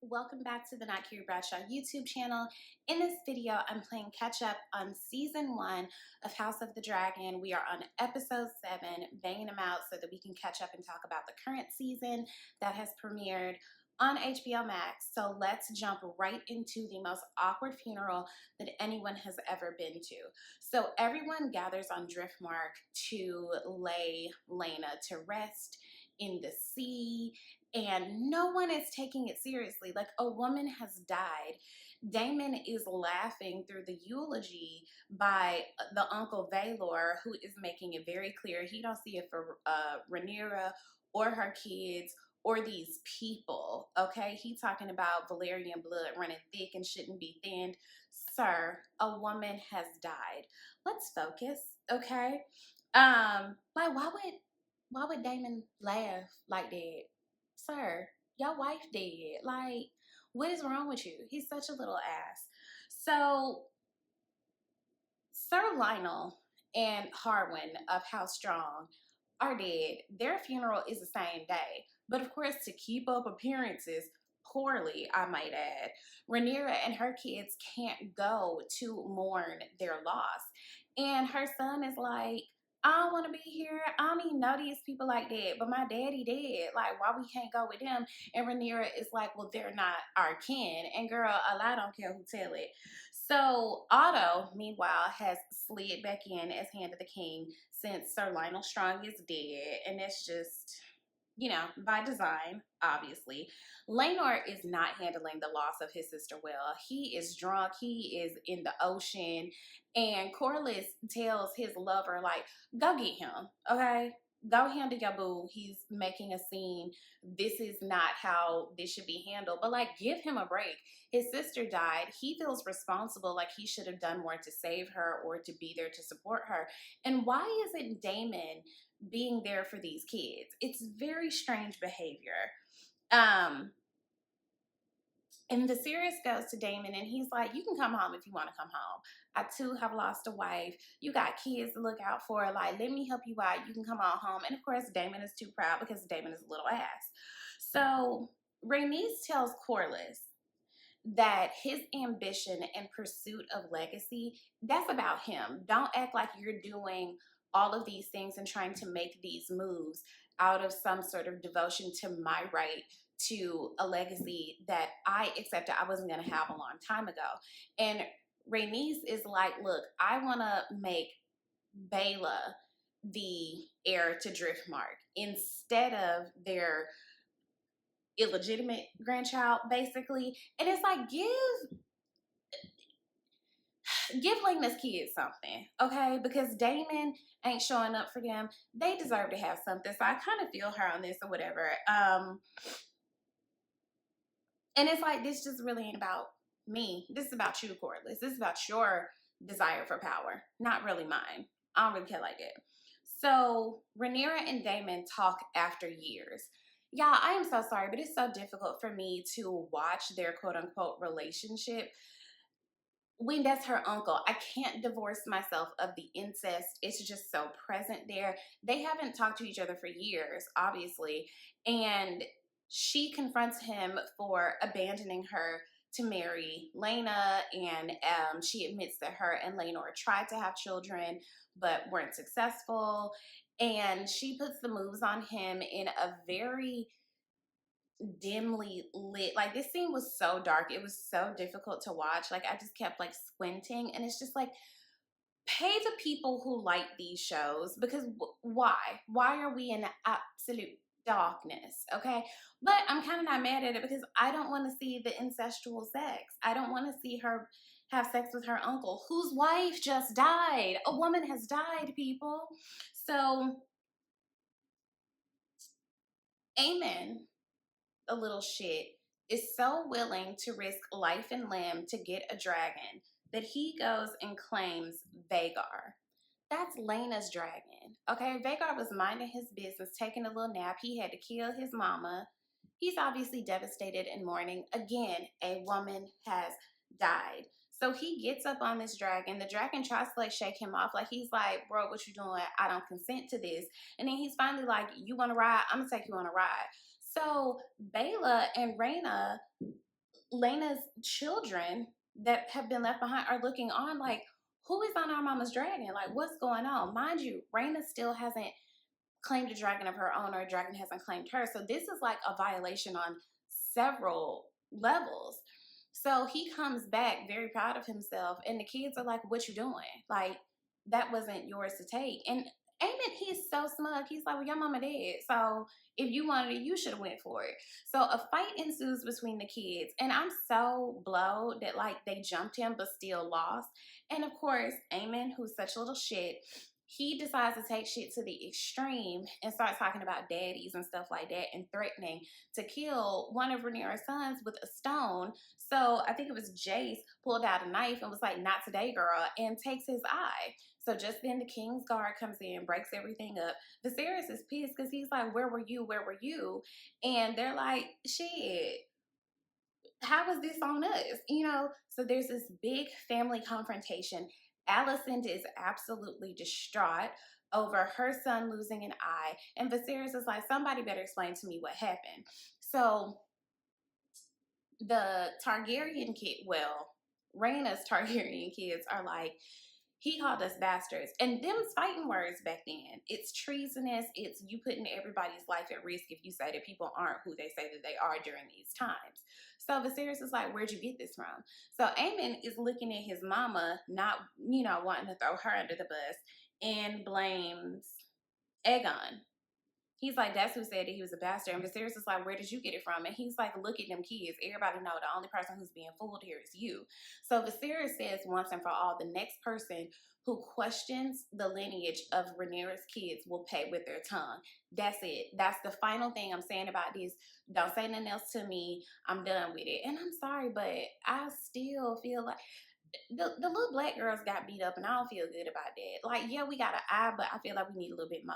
Welcome back to the Not Carrie Bradshaw YouTube channel. In this video, I'm playing catch up on season 1 of House of the Dragon. We are on episode 7, banging them out so that we can catch up and talk about the current season that has premiered on HBO Max. So let's jump right into the most awkward funeral that anyone has ever been to. So everyone gathers on Driftmark to lay Lena to rest in the sea, and no one is taking it seriously. Like, a woman has died. Damon is laughing through the eulogy by the Uncle Valor, who is making it very clear he don't see it for Rhaenyra or her kids or these people, okay? He talking about Valerian blood running thick and shouldn't be thinned. Sir, a woman has died. Let's focus, okay? Like, why would Damon laugh like that? Sir, your wife dead. Like, what is wrong with you? He's such a little ass. So, Sir Lionel and Harwin of How Strong are dead. Their funeral is the same day. But of course, to keep up appearances, poorly, I might add, Rhaenyra and her kids can't go to mourn their loss. And her son is like, I don't want to be here. I don't even know these people like that, but my daddy did. Like, why we can't go with them? And Rhaenyra is like, well, they're not our kin. And girl, I don't care who tell it. So Otto, meanwhile, has slid back in as Hand of the King since Sir Lionel Strong is dead. And it's just, you know, by design, obviously. Laenor is not handling the loss of his sister well. He is drunk. He is in the ocean. And Corlys tells his lover, like, go get him, okay? Go handle your boo. He's making a scene. This is not how this should be handled. But, like, give him a break. His sister died. He feels responsible, like he should have done more to save her or to be there to support her. And why isn't Damon being there for these kids? It's very strange behavior. And the Viserys goes to Damon and he's like, you can come home if you want to come home. I too have lost a wife. You got kids to look out for. Like, let me help you out. You can come on home. And of course, Damon is too proud because Damon is a little ass. So Rhaenys tells Corlys that his ambition and pursuit of legacy, that's about him. Don't act like you're doing all of these things and trying to make these moves out of some sort of devotion to my right to a legacy that I accepted I wasn't going to have a long time ago. And Rhaenys is like, look, I want to make Baela the heir to Driftmark instead of their illegitimate grandchild, basically. And it's like, give Lena's kids something, okay? Because Damon ain't showing up for them. They deserve to have something. So I kind of feel her on this or whatever. And it's like, this just really ain't about me. This is about you, Corlys. This is about your desire for power, not really mine. I don't really care like it. So Rhaenyra and Damon talk after years. Y'all, I am so sorry, but it's so difficult for me to watch their quote-unquote relationship when that's her uncle. I can't divorce myself of the incest. It's just so present there. They haven't talked to each other for years, obviously. And she confronts him for abandoning her to marry Lena, and she admits that her and Laenor tried to have children but weren't successful. And she puts the moves on him in a very dimly lit, like, this scene was so dark. It was so difficult to watch. Like, I just kept like squinting, and it's just like, pay the people who like these shows, because why are we in absolute darkness, okay? But I'm kind of not mad at it because I don't want to see the incestual sex. I don't want to see her have sex with her uncle, whose wife just died. A woman has died, people. So amen, a little shit, is so willing to risk life and limb to get a dragon that he goes and claims Vhagar. That's Lena's dragon, okay? Vhagar was minding his business, taking a little nap. He had to kill his mama. He's obviously devastated and mourning. Again, a woman has died. So he gets up on this dragon. The dragon tries to like shake him off. Like, he's like, bro, what you doing? I don't consent to this. And then he's finally like, you want to ride? I'm going to take you on a ride. So Baela and Rhaena Lena's children that have been left behind are looking on like, who is on our mama's dragon? Like, what's going on? Mind you, Raina still hasn't claimed a dragon of her own, or a dragon hasn't claimed her. So this is like a violation on several levels. So he comes back very proud of himself, and the kids are like, what you doing? Like, that wasn't yours to take. And Amen, he's so smug. He's like, well, your mama dead. So if you wanted it, you should have went for it. So a fight ensues between the kids. And I'm so blowed that like they jumped him but still lost. And of course, Amen, who's such a little shit, he decides to take shit to the extreme and starts talking about daddies and stuff like that and threatening to kill one of Rhaenyra's sons with a stone. So I think it was Jace pulled out a knife and was like, not today, girl, and takes his eye. So just then the king's guard comes in, breaks everything up. Viserys is pissed because he's like, where were you? Where were you? And they're like, shit, how was this on us? You know, so there's this big family confrontation. Alicent is absolutely distraught over her son losing an eye. And Viserys is like, somebody better explain to me what happened. So the Targaryen kid, well, Rhaena's Targaryen kids are like, he called us bastards. And them's fighting words back then. It's treasonous. It's you putting everybody's life at risk if you say that people aren't who they say that they are during these times. So Viserys is like, where'd you get this from? So Aemon is looking at his mama, not, you know, wanting to throw her under the bus, and blames Aegon. He's like, that's who said that he was a bastard. And Viserys is like, where did you get it from? And he's like, look at them kids. Everybody know the only person who's being fooled here is you. So Viserys says once and for all, the next person who questions the lineage of Rhaenyra's kids will pay with their tongue. That's it. That's the final thing I'm saying about this. Don't say nothing else to me. I'm done with it. And I'm sorry, but I still feel like the little black girls got beat up, and I don't feel good about that. Like, yeah, we got an eye, but I feel like we need a little bit more.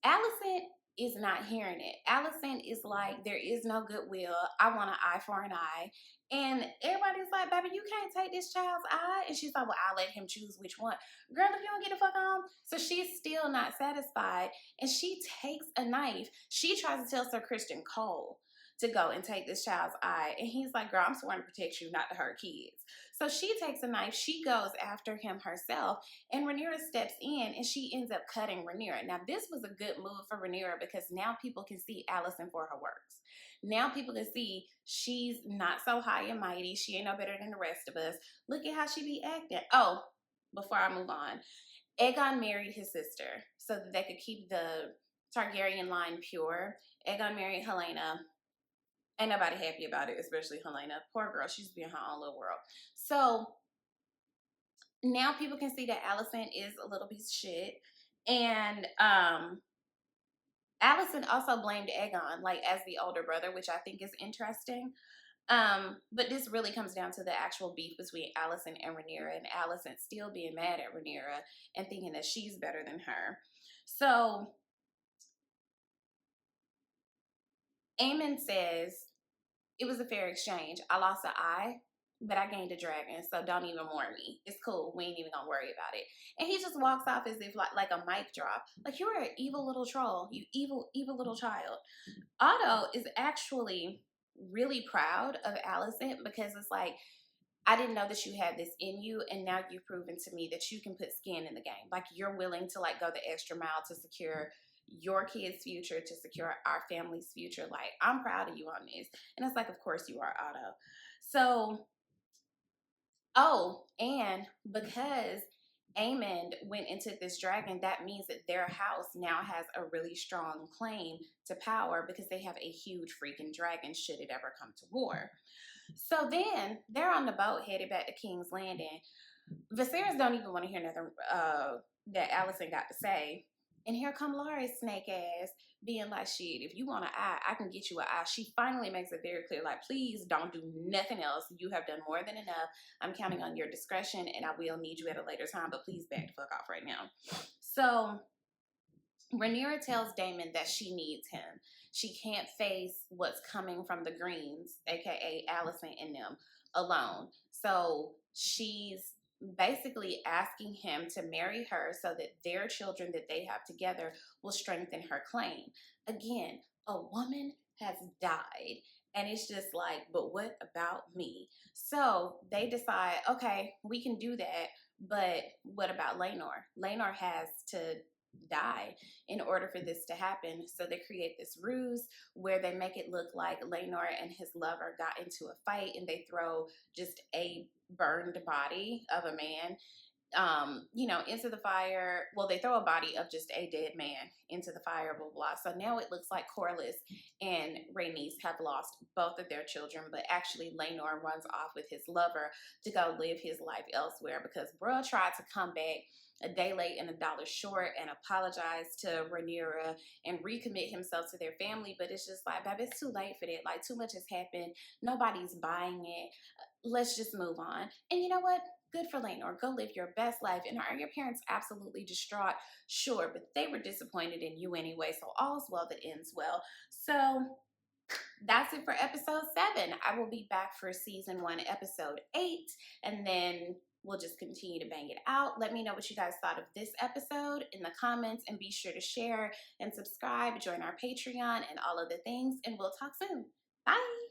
Alicent is not hearing it. Alicent is like, there is no goodwill. I want an eye for an eye. And everybody's like, baby, you can't take this child's eye. And she's like, well, I'll let him choose which one. Girl, if you don't get the fuck on. So she's still not satisfied. And she takes a knife. She tries to tell Sir Christian Cole to go and take this child's eye. And he's like, girl, I'm sworn to protect you, not to hurt kids. So she takes a knife. She goes after him herself. And Rhaenyra steps in and she ends up cutting Rhaenyra. Now, this was a good move for Rhaenyra because now people can see Alicent for her works. Now people can see she's not so high and mighty. She ain't no better than the rest of us. Look at how she be acting. Oh, before I move on, Aegon married his sister so that they could keep the Targaryen line pure. Aegon married Helena. Ain't nobody happy about it, especially Helena. Poor girl, she's being her own little world. So now people can see that Alicent is a little piece of shit. And Alicent also blamed Aegon, like, as the older brother, which I think is interesting. But this really comes down to the actual beef between Alicent and Rhaenyra, and Alicent still being mad at Rhaenyra and thinking that she's better than her. So Aemon says, it was a fair exchange. I lost an eye, but I gained a dragon, so don't even warn me. It's cool. We ain't even gonna worry about it. And he just walks off as if like a mic drop. Like, you're an evil little troll. You evil, evil little child. Otto is actually really proud of Alicent because it's like, I didn't know that you had this in you, and now you've proven to me that you can put skin in the game. Like, you're willing to like go the extra mile to secure your kids' future, to secure our family's future. Like, I'm proud of you on this. And it's like, of course you are, Otto. So, oh, and because Aemon went into this dragon, that means that their house now has a really strong claim to power because they have a huge freaking dragon should it ever come to war. So then they're on the boat headed back to King's Landing. Viserys don't even want to hear nothing that Alicent got to say. And here come Laura's snake ass being like, shit, if you want an eye, I can get you an eye. She finally makes it very clear, like, please don't do nothing else. You have done more than enough. I'm counting on your discretion, and I will need you at a later time, but please back the fuck off right now. So Rhaenyra tells Daemon that she needs him. She can't face what's coming from the Greens, aka Alicent and them, alone. So she's basically asking him to marry her so that their children that they have together will strengthen her claim. Again, a woman has died. And it's just like, but what about me? So they decide, okay, we can do that, but what about Lenore? Lenore has to die in order for this to happen. So they create this ruse where they make it look like Lenore and his lover got into a fight, and they throw just a burned body of a man into the fire. Well, they throw a body of just a dead man into the fire, blah, blah. So now it looks like Corliss and Rhaenys have lost both of their children, but actually Lenore runs off with his lover to go live his life elsewhere because bruh tried to come back a day late and a dollar short and apologize to Rhaenyra and recommit himself to their family. But it's just like, baby, it's too late for that. Like, too much has happened. Nobody's buying it. Let's just move on. And you know what? Good for Lenore. Go live your best life. And are your parents absolutely distraught? Sure, but they were disappointed in you anyway. So all's well that ends well. So that's it for episode 7. I will be back for season 1, episode 8. And then we'll just continue to bang it out. Let me know what you guys thought of this episode in the comments. And be sure to share and subscribe. Join our Patreon and all of the things. And we'll talk soon. Bye.